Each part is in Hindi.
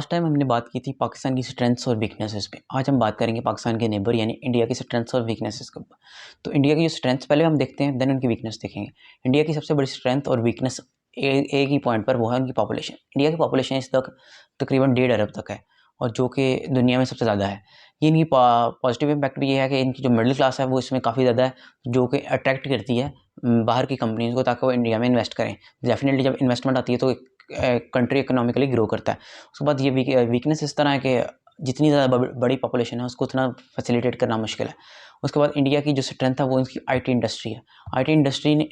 लास्ट टाइम हमने बात की थी पाकिस्तान की स्ट्रेंथ्स और वीकनेसेस पे। आज हम बात करेंगे पाकिस्तान के नेबर यानी इंडिया की स्ट्रेंथ्स और वीकनेसेस के ऊपर। तो इंडिया की जो स्ट्रेंथ्स पहले हम देखते हैं, देन उनकी वीकनेस देखेंगे। इंडिया की सबसे बड़ी स्ट्रेंथ और वीकनेस एक ही पॉइंट पर, वो है उनकी पॉपुलेशन। इंडिया की पॉपुलेशन इस तक तकरीबन 1.5 अरब तक है और जो कि दुनिया में सबसे ज़्यादा है। ये इनकी पॉजिटिव इम्पैक्ट भी ये है कि इनकी जो मिडिल क्लास है वो इसमें काफ़ी ज़्यादा है, जो कि अट्रैक्ट करती है बाहर की कंपनीज को, ताकि वो इंडिया में इन्वेस्ट करें। डेफिनेटली जब इन्वेस्टमेंट आती है तो कंट्री इकोनॉमिकली ग्रो करता है। उसके बाद ये वीकनेस इस तरह है कि जितनी ज़्यादा बड़ी पॉपुलेशन है उसको उतना फैसिलिटेट करना मुश्किल है। उसके बाद इंडिया की जो स्ट्रेंथ है वो इसकी आईटी इंडस्ट्री है। आईटी इंडस्ट्री ने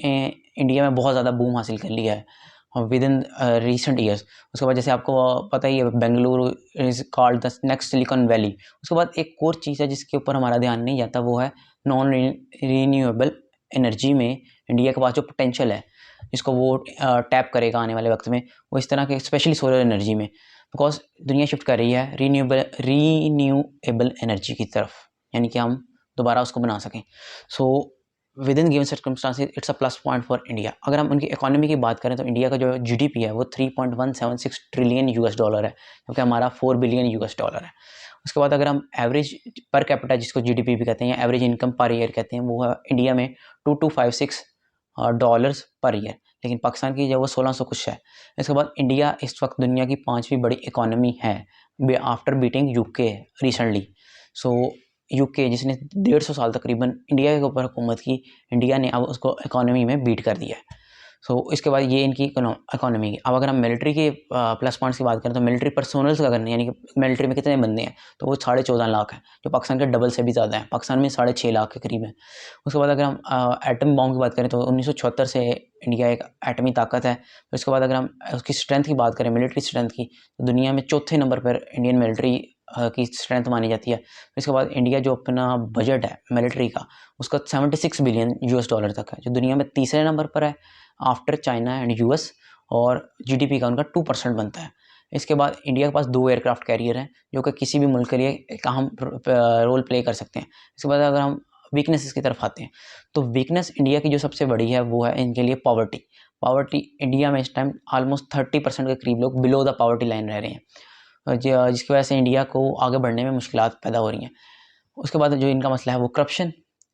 इंडिया में बहुत ज़्यादा बूम हासिल कर लिया है विद इन रिसेंट ईयर्स। उसके बाद जैसे आपको पता ही है, Bengaluru is called the next silicon valley. उसके बाद एक और चीज़ है जिसके ऊपर हमारा ध्यान नहीं जाता, वो है नॉन रीन्यूएबल एनर्जी में इंडिया के पास जो पोटेंशियल है, जिसको वो टैप करेगा आने वाले वक्त में, वो इस तरह के स्पेशली सोलर एनर्जी में। बिकॉज दुनिया शिफ्ट कर रही है रीन्यूएबल एनर्जी की तरफ, यानी कि हम दोबारा उसको बना सकें। So with in given circumstances it's a plus point for India. अगर हम उनकी इकोनॉमी की बात करें तो इंडिया का जो जीडीपी है वो 3.176 ट्रिलियन यूएस डॉलर है, क्योंकि हमारा 4 बिलियन यूएस डॉलर है। उसके बाद अगर हम एवरेज पर कैपिटा, जिसको जीडीपी भी कहते हैं या एवरेज इनकम पर ईयर कहते हैं, वो है इंडिया में 2256 डॉलर्स पर ईयर, लेकिन पाकिस्तान की जो वो 1600 कुछ है। इसके बाद इंडिया इस वक्त दुनिया की 5वीं बड़ी इकोनॉमी है आफ्टर बीटिंग यूके रिसेंटली। सो यूके जिसने 150 साल तकरीबन इंडिया के ऊपर हुकूमत की, इंडिया ने अब उसको इकोनॉमी में बीट कर दिया है। सो इसके बाद ये इनकी इकोनॉमी की। अब अगर हम मिलिट्री के प्लस पॉइंट्स की बात करें तो मिलिट्री पर्सोनल्स का करने, यानी कि मिलिट्री में कितने बंदे हैं, तो वो 14.5 लाख है, जो पाकिस्तान के डबल से भी ज़्यादा है। पाकिस्तान में 6.5 लाख के करीब है। उसके बाद अगर हम एटम बॉम्ब की बात करें तो 1976 से इंडिया एक एटमी ताकत है। तो इसके बाद अगर हम उसकी स्ट्रेंथ की बात करें, मिलिट्री स्ट्रेंथ की, तो दुनिया में चौथे नंबर पर इंडियन मिलिट्री की स्ट्रेंथ मानी जाती है। इसके बाद इंडिया जो अपना बजट है मिलिट्री का, उसका 76 बिलियन यूएस डॉलर तक है, जो दुनिया में तीसरे नंबर पर है आफ्टर चाइना एंड यूएस, और जीडीपी का उनका 2% बनता है। इसके बाद इंडिया के पास 2 एयरक्राफ्ट कैरियर हैं जो कि किसी भी मुल्क के लिए एक अहम रोल प्ले कर सकते हैं। इसके बाद अगर हम वीकनेसेस की तरफ आते हैं तो वीकनेस इंडिया की जो सबसे बड़ी है वो है इनके लिए पॉवर्टी। पॉवर्टी इंडिया में इस टाइम ऑलमोस्ट 30% के करीब लोग बिलो द पॉवर्टी लाइन रह रहे हैं, जिसकी वजह से इंडिया को आगे बढ़ने में मुश्किलात पैदा हो रही हैं। उसके बाद जो इनका मसला है वो करप्शन।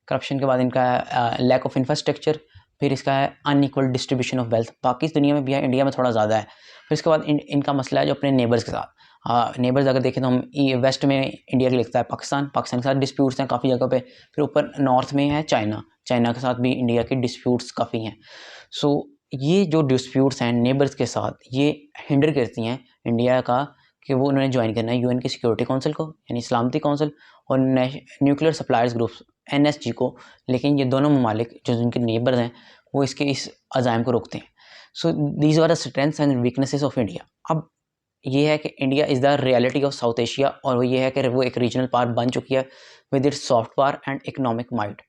करप्शन के बाद इनका लैक ऑफ इंफ्रास्ट्रक्चर, फिर इसका है अनइक्वल डिस्ट्रीब्यूशन ऑफ वेल्थ। बाकी इस दुनिया में भी है, इंडिया में थोड़ा ज़्यादा है। फिर इसके बाद इनका मसला है जो अपने नेबर्स के साथ। नेबर्स अगर देखें तो हम वेस्ट में इंडिया के लिखता है पाकिस्तान, पाकिस्तान के साथ डिस्प्यूट्स हैं काफ़ी जगह पे। फिर ऊपर नॉर्थ में है चाइना, चाइना के साथ भी इंडिया की डिस्प्यूट्स काफ़ी हैं। सो ये जो डिस्प्यूट्स हैं नेबर्स के साथ, ये हिंडर करती हैं इंडिया का कि वो उन्होंने ज्वाइन करना है यूएन की सिक्योरिटी काउंसिल को, यानी सलामती काउंसिल, और न्यूक्लियर सप्लायर्स ग्रुप एनएसजी को। लेकिन ये दोनों ममालिक जो जिनके नेबर्स हैं वो इसके इस अज़ाइम को रोकते हैं। So these are the strengths and weaknesses of India. अब ये है कि India is the reality of South Asia, और वो ये है कि वो एक रीजनल पावर बन चुकी है with its soft power and economic might.